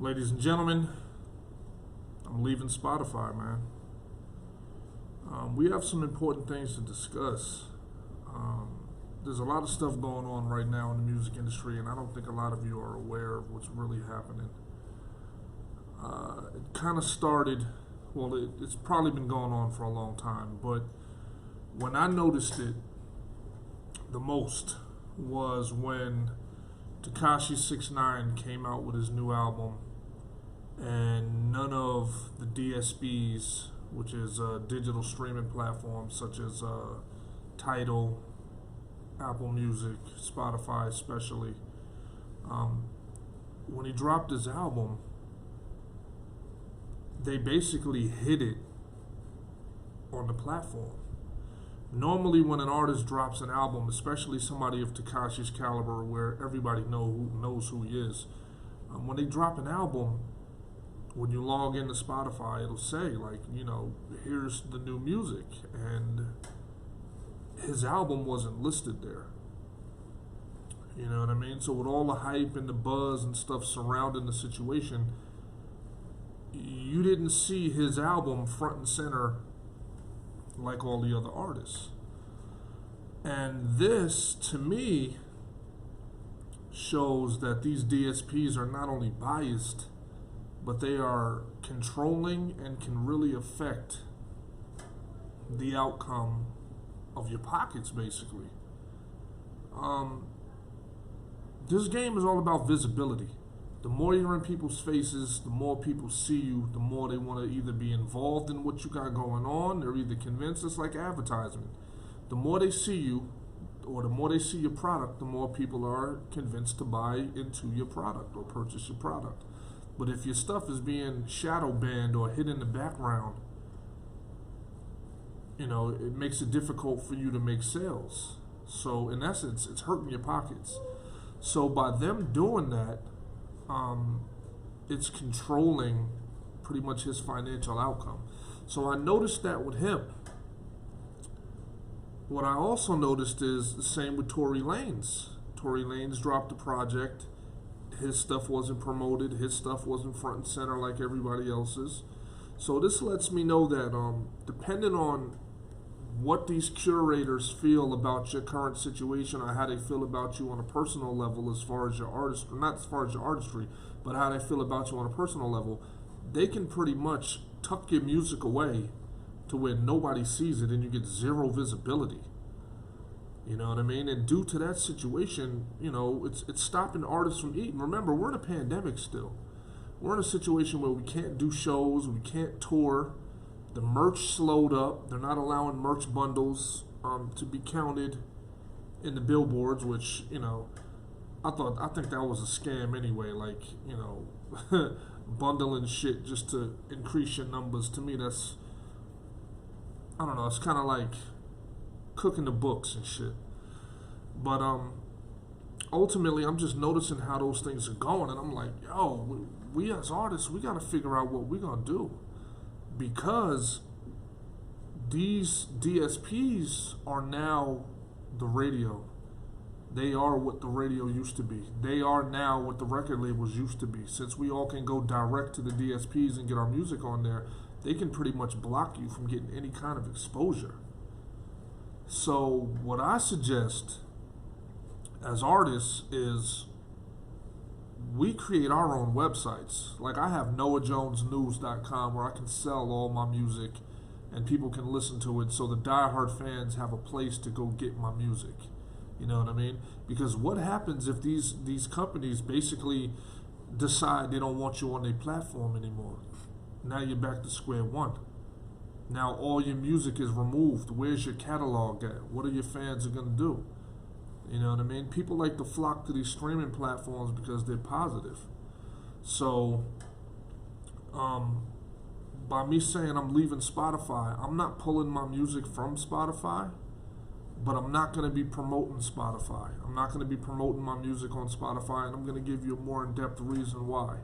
Ladies and gentlemen, I'm leaving Spotify, man. We have some important things to discuss. There's a lot of stuff going on right now in the music industry, and I don't think a lot of you are aware of what's really happening. It kind of started, it's probably been going on for a long time, but when I noticed it the most was when Takashi 6ix9ine came out with his new album, and none of the DSPs, which is digital streaming platforms such as Tidal, Apple Music, Spotify especially, when he dropped his album, they basically hid it on the platform. Normally when an artist drops an album, especially somebody of Takashi's caliber where everybody knows who he is, when they drop an album, when you log into Spotify, it'll say, like, here's the new music, and his album wasn't listed there. You know what I mean? So with all the hype and the buzz and stuff surrounding the situation, you didn't see his album front and center like all the other artists. And this, to me, shows that these DSPs are not only biased, but they are controlling and can really affect the outcome of your pockets, basically. This game is all about visibility. The more you're in people's faces, the more people see you, the more they want to either be involved in what you got going on, they're either convinced. It's like advertisement. The more they see you, or the more they see your product, the more people are convinced to buy into your product or purchase your product. But if your stuff is being shadow banned or hid in the background, it makes it difficult for you to make sales. So in essence, it's hurting your pockets. So by them doing that, it's controlling pretty much his financial outcome. So I noticed that with him. What I also noticed is the same with Tory Lanez. Tory Lanez dropped a project. His stuff wasn't promoted. His stuff wasn't front and center like everybody else's. So this lets me know that depending on what these curators feel about your current situation, or how they feel about you on a personal level as far as your artist, not as far as your artistry, but how they feel about you on a personal level, they can pretty much tuck your music away to where nobody sees it and you get zero visibility. You know what I mean? And due to that situation, it's stopping artists from eating. Remember, we're in a pandemic still. We're in a situation where we can't do shows, we can't tour. The merch slowed up. They're not allowing merch bundles to be counted in the billboards, which, I think that was a scam anyway. Like, bundling shit just to increase your numbers. To me, that's, I don't know, it's kind of like cooking the books and shit. But ultimately, I'm just noticing how those things are going, and I'm like, yo, we as artists, we got to figure out what we're going to do. Because these DSPs are now the radio. They are what the radio used to be. They are now what the record labels used to be. Since we all can go direct to the DSPs and get our music on there, they can pretty much block you from getting any kind of exposure. So what I suggest as artists is we create our own websites. Like, I have NoahJonesNews.com where I can sell all my music and people can listen to it, so the diehard fans have a place to go get my music. You know what I mean? Because what happens if these companies basically decide they don't want you on their platform anymore? Now you're back to square one. Now all your music is removed. Where's your catalog at? What are your fans going to do? You know what I mean? People like to flock to these streaming platforms because they're positive. So, by me saying I'm leaving Spotify, I'm not pulling my music from Spotify, but I'm not going to be promoting Spotify. I'm not going to be promoting my music on Spotify, and I'm going to give you a more in-depth reason why.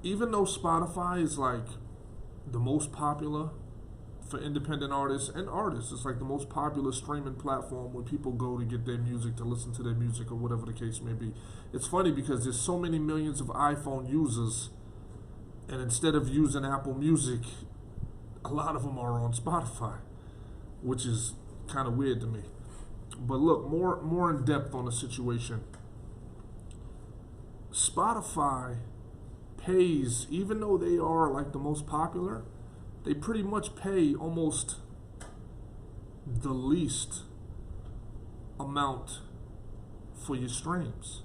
Even though Spotify is like the most popular for independent artists and artists. It's like the most popular streaming platform where people go to get their music, to listen to their music, or whatever the case may be. It's funny because there's so many millions of iPhone users, and instead of using Apple Music, a lot of them are on Spotify, which is kind of weird to me. But look, more in depth on the situation. Spotify pays, even though they are like the most popular, they pretty much pay almost the least amount for your streams.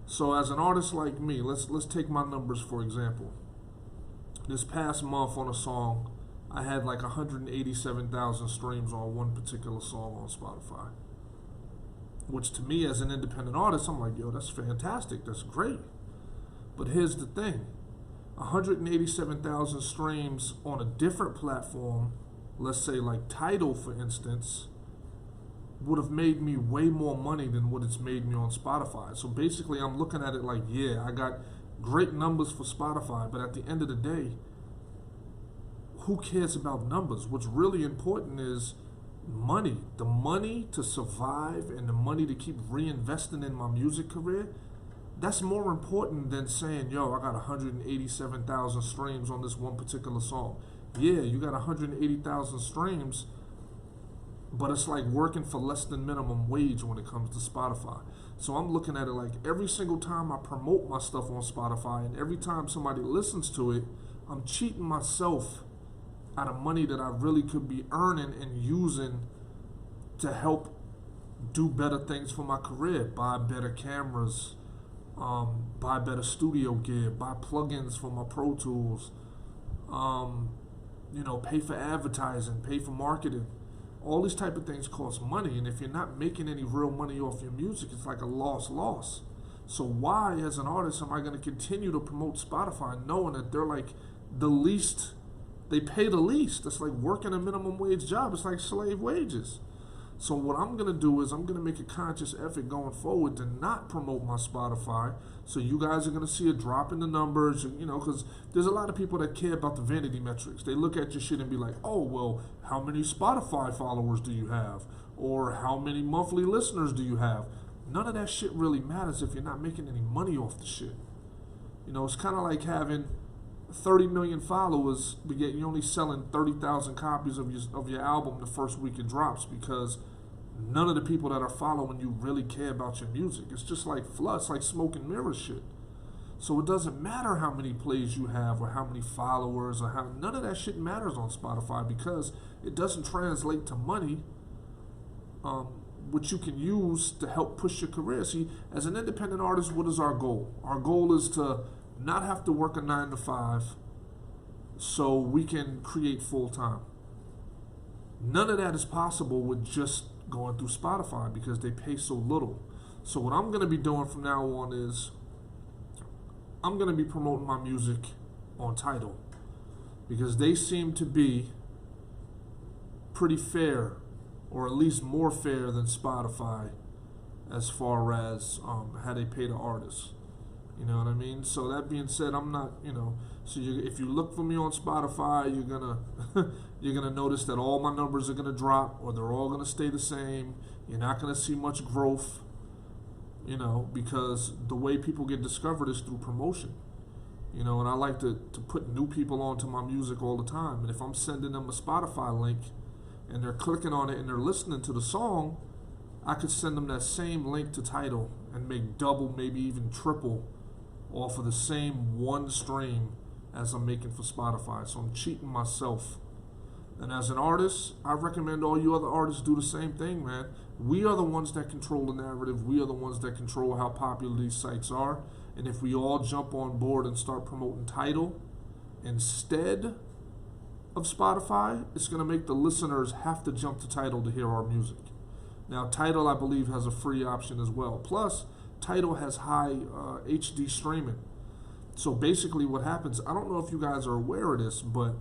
So as an artist like me, let's take my numbers for example. This past month on a song, I had like 187,000 streams on one particular song on Spotify. Which to me as an independent artist, I'm like, yo, that's fantastic, that's great. But here's the thing, 187,000 streams on a different platform, let's say like Tidal for instance, would have made me way more money than what it's made me on Spotify. So basically I'm looking at it like, yeah, I got great numbers for Spotify, but at the end of the day, who cares about numbers? What's really important is money. The money to survive and the money to keep reinvesting in my music career. That's more important than saying, yo, I got 187,000 streams on this one particular song. Yeah, you got 180,000 streams, but it's like working for less than minimum wage when it comes to Spotify. So I'm looking at it like every single time I promote my stuff on Spotify and every time somebody listens to it, I'm cheating myself out of money that I really could be earning and using to help do better things for my career, buy better cameras, buy better studio gear, buy plugins for my Pro Tools, pay for advertising, pay for marketing. All these type of things cost money, and if you're not making any real money off your music, it's like a loss. So why, as an artist, am I going to continue to promote Spotify knowing that they're like the least, they pay the least? It's like working a minimum wage job. It's like slave wages. So what I'm going to do is I'm going to make a conscious effort going forward to not promote my Spotify. So you guys are going to see a drop in the numbers, because there's a lot of people that care about the vanity metrics. They look at your shit and be like, oh, well, how many Spotify followers do you have? Or how many monthly listeners do you have? None of that shit really matters if you're not making any money off the shit. It's kind of like having 30 million followers, but yet you're only selling 30,000 copies of your album the first week it drops, because none of the people that are following you really care about your music. It's just like flood. It's like smoke and mirror shit. So it doesn't matter how many plays you have or how many followers or how, none of that shit matters on Spotify, because it doesn't translate to money, which you can use to help push your career. See, as an independent artist, what is our goal? Our goal is to not have to work a 9 to 5 so we can create full time. None of that is possible with just going through Spotify because they pay so little. So what I'm going to be doing from now on is I'm going to be promoting my music on Tidal, because they seem to be pretty fair, or at least more fair than Spotify as far as how they pay the artists. You know what I mean? So that being said, I'm not, so if you look for me on Spotify, you're gonna notice that all my numbers are gonna drop, or they're all gonna stay the same. You're not gonna see much growth, because the way people get discovered is through promotion. And I like to put new people onto my music all the time. And if I'm sending them a Spotify link and they're clicking on it and they're listening to the song, I could send them that same link to Tidal and make double, maybe even triple off of the same one stream as I'm making for Spotify. So I'm cheating myself. And as an artist, I recommend all you other artists do the same thing, man. We are the ones that control the narrative. We are the ones that control how popular these sites are. And if we all jump on board and start promoting Tidal instead of Spotify, it's going to make the listeners have to jump to Tidal to hear our music. Now, Tidal, I believe, has a free option as well. Plus, Tidal has high HD streaming. So basically what happens, I don't know if you guys are aware of this, but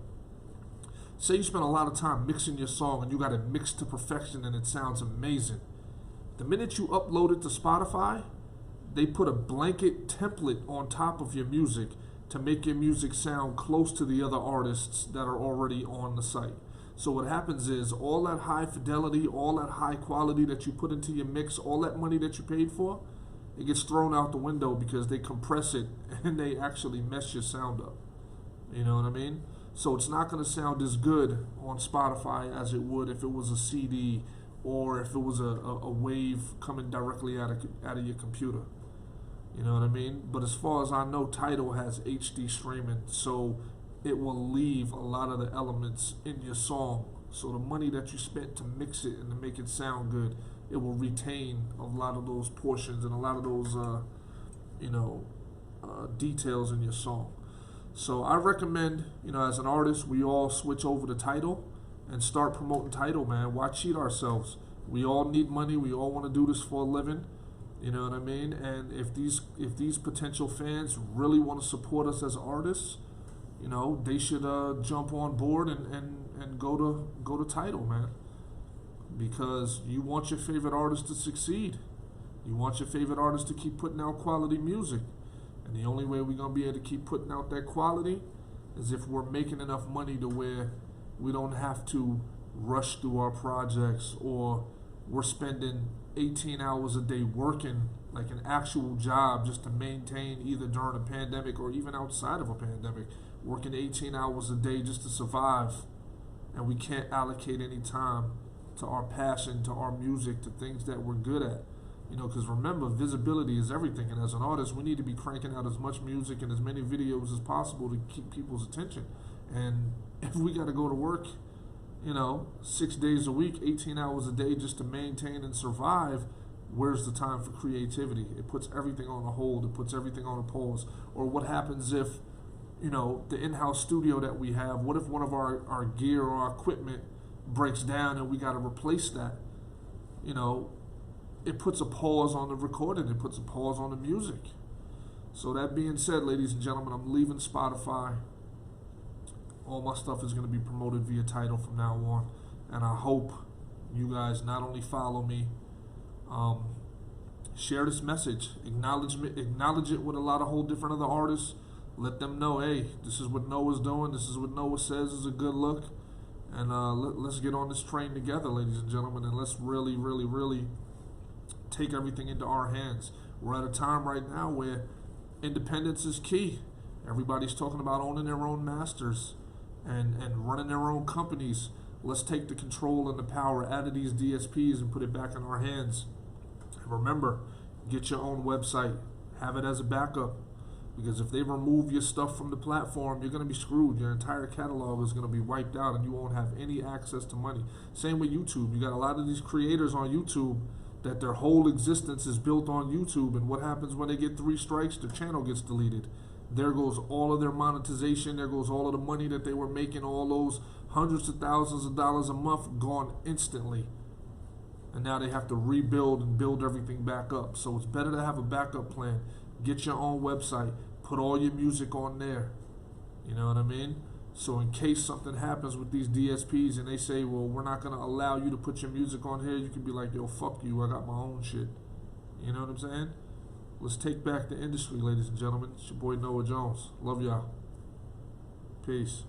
say you spend a lot of time mixing your song and you got it mixed to perfection and it sounds amazing. The minute you upload it to Spotify, they put a blanket template on top of your music to make your music sound close to the other artists that are already on the site. So what happens is all that high fidelity, all that high quality that you put into your mix, all that money that you paid for, it gets thrown out the window because they compress it and they actually mess your sound up. You know what I mean? So it's not going to sound as good on Spotify as it would if it was a CD or if it was a wave coming directly out of your computer. You know what I mean? But as far as I know, Tidal has HD streaming, so it will leave a lot of the elements in your song. So the money that you spent to mix it and to make it sound good, it will retain a lot of those portions and a lot of those, details in your song. So I recommend, as an artist, we all switch over to Tidal and start promoting Tidal, man. Why cheat ourselves? We all need money. We all want to do this for a living. You know what I mean? And if these potential fans really want to support us as artists, they should jump on board and go to Tidal, man. Because you want your favorite artist to succeed. You want your favorite artist to keep putting out quality music. And the only way we're going to be able to keep putting out that quality is if we're making enough money to where we don't have to rush through our projects, or we're spending 18 hours a day working like an actual job just to maintain, either during a pandemic or even outside of a pandemic, working 18 hours a day just to survive, and we can't allocate any time to our passion, to our music, to things that we're good at. Because remember, visibility is everything, and as an artist, we need to be cranking out as much music and as many videos as possible to keep people's attention. And if we got to go to work, 6 days a week, 18 hours a day just to maintain and survive, where's the time for creativity? It puts everything on a hold. It puts everything on a pause. Or what happens if, the in-house studio that we have, what if one of our gear or our equipment breaks down and we got to replace that? It puts a pause on the recording. It puts a pause on the music. So that being said, ladies and gentlemen, I'm leaving Spotify. All my stuff is going to be promoted via Tidal from now on. And I hope you guys not only follow me, share this message, acknowledge it with a lot of whole different other artists. Let them know, hey, this is what Noah's doing. This is what Noah says is a good look. And let's get on this train together, ladies and gentlemen, and let's really, really, really take everything into our hands. We're at a time right now where independence is key. Everybody's talking about owning their own masters and running their own companies. Let's take the control and the power out of these DSPs and put it back in our hands. Remember, get your own website. Have it as a backup. Because if they remove your stuff from the platform, you're going to be screwed. Your entire catalog is going to be wiped out and you won't have any access to money. Same with YouTube. You got a lot of these creators on YouTube that their whole existence is built on YouTube, and what happens when they get 3 strikes? Their channel gets deleted. There goes all of their monetization. There goes all of the money that they were making, all those hundreds of thousands of dollars a month gone instantly. And now they have to rebuild and build everything back up. So it's better to have a backup plan. Get your own website. Put all your music on there. You know what I mean? So in case something happens with these DSPs and they say, well, we're not going to allow you to put your music on here, you can be like, yo, fuck you, I got my own shit. You know what I'm saying? Let's take back the industry, ladies and gentlemen. It's your boy Noah Jones. Love y'all. Peace.